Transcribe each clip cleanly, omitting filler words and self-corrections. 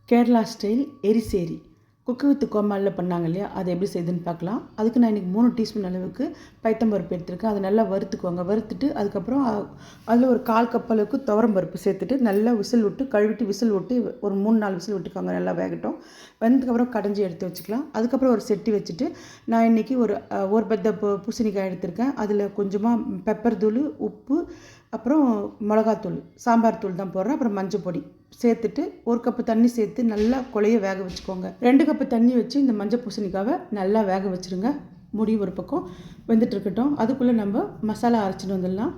Kerala style எரிசேரி cook with கோமாளில் பண்ணாங்க இல்லையா, அது எப்படி செய்யுதுன்னு பார்க்கலாம். அதுக்கு நான் இன்றைக்கி 3 டீஸ்பூன் அளவுக்கு பைத்தம்பருப்பு எடுத்துருக்கேன். அதை நல்லா வறுத்துக்குவாங்க. வறுத்துட்டு அதுக்கப்புறம் அதில் ஒரு 1/4 கப் அளவுக்கு துவரம் பருப்பு சேர்த்துட்டு நல்லா விசில் விட்டு கழுவிட்டு விசில் விட்டு ஒரு 3-4 விசில் விட்டுக்கோங்க. நல்லா வேகட்டும். வெந்ததுக்கப்புறம் கடைஞ்சி எடுத்து வச்சுக்கலாம். அதுக்கப்புறம் ஒரு செட்டி வச்சுட்டு நான் இன்றைக்கி ஒரு பெத்த பூசணிக்காய் எடுத்திருக்கேன். அதில் கொஞ்சமாக பெப்பர் தூள், உப்பு, அப்புறம் மிளகாத்தூள், சாம்பார் தூள் தான் போடுறேன். அப்புறம் மஞ்சள் பொடி சேர்த்துட்டு 1 கப்பு தண்ணி சேர்த்து நல்லா கொலைய வேக வச்சுக்கோங்க. 2 கப்பு தண்ணி வச்சு இந்த மஞ்சள் பூசணிக்காவை நல்லா வேக வச்சுருங்க. முடி ஒரு பக்கம் வெந்துட்டு இருக்கட்டும். அதுக்குள்ளே நம்ம மசாலா அரைச்சிட்டு வந்துடலாம்.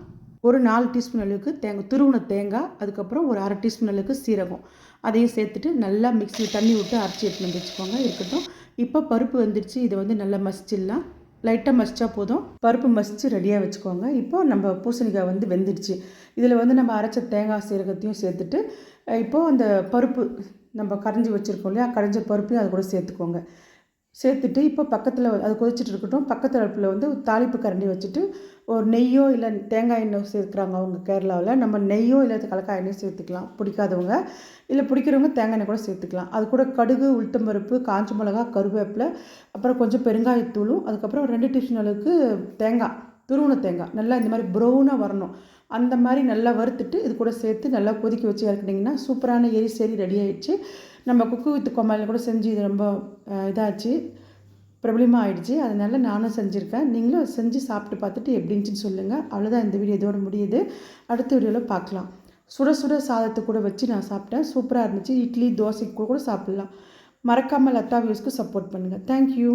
ஒரு 4 டீஸ்பூன் அளவுக்கு துருவின தேங்காய், அதுக்கப்புறம் ஒரு 1/2 டீஸ்பூன் அளவுக்கு சீரகம், அதையும் சேர்த்துட்டு நல்லா மிக்ஸியில் தண்ணி விட்டு அரைச்சி எடுத்துன்னு வந்து வச்சுக்கோங்க. இருக்கட்டும். இப்போ பருப்பு வந்துடுச்சு. இதை வந்து நல்லா மசிச்சிடலாம். லைட்டாக மசிச்சா போதும். பருப்பு மசித்து ரெடியாக வச்சுக்கோங்க. இப்போ நம்ம பூசணிக்காய் வந்து வெந்துடுச்சு. இதில் வந்து நம்ம அரைச்ச தேங்காய் சீரகத்தையும் சேர்த்துட்டு இப்போது அந்த பருப்பு நம்ம கரைஞ்சி வச்சுருக்கோம் இல்லையா, கரைஞ்ச பருப்பையும் அது கூட சேர்த்துக்கோங்க. சேர்த்துட்டு இப்போ பக்கத்தில் அது கொதிச்சுட்டு இருக்கட்டும். பக்கத்தில் அடுப்பில் வந்து தாளிப்பு கரண்டி வச்சுட்டு ஒரு நெய்யோ இல்லை தேங்காய் எண்ணெய் சேர்க்குறாங்க அவங்க கேரளாவில். நம்ம நெய்யோ இல்லை கலக்காய் எண்ணெய் சேர்த்துக்கலாம் பிடிக்காதவங்க. இல்லை பிடிக்கிறவங்க தேங்காய் எண்ணெய் கூட சேர்த்துக்கலாம். அது கூட கடுகு, உளுத்தம்பருப்பு, காஞ்ச மிளகா, கருவேப்பிலை, அப்புறம் கொஞ்சம் பெருங்காயத்தூளும், அதுக்கப்புறம் 2 டீஸ்பூன் அளவுக்கு தேங்காய், துருவின தேங்காய் நல்லா இந்த மாதிரி ப்ரௌனாக வரணும். அந்த மாதிரி நல்லா வறுத்துட்டு இது கூட சேர்த்து நல்லா கொதிக்க வச்சு இறக்குனிங்கன்னா சூப்பரான எரிசேரி ரெடி ஆகிடுச்சு. நம்ம குக்கு வித் கோமாளியில் கூட செஞ்சு இது ரொம்ப இதாச்சு, பிரபலமாக ஆகிடுச்சு. அதனால் நானும் செஞ்சுருக்கேன். நீங்களும் செஞ்சு சாப்பிட்டு பார்த்துட்டு எப்படி இருந்துச்சுன்னு சொல்லுங்கள். அவ்வளோதான், இந்த வீடியோ இதோடு முடியுது. அடுத்த வீடியோவில் பார்க்கலாம். சுட சுட சாதத்தை கூட வச்சு நான் சாப்பிட்டேன். சூப்பராக இருந்துச்சு. இட்லி, தோசைக்கு கூட சாப்பிட்லாம். மறக்காமல் லதா வியூஸ்க்கு சப்போர்ட் பண்ணுங்கள். தேங்க்யூ.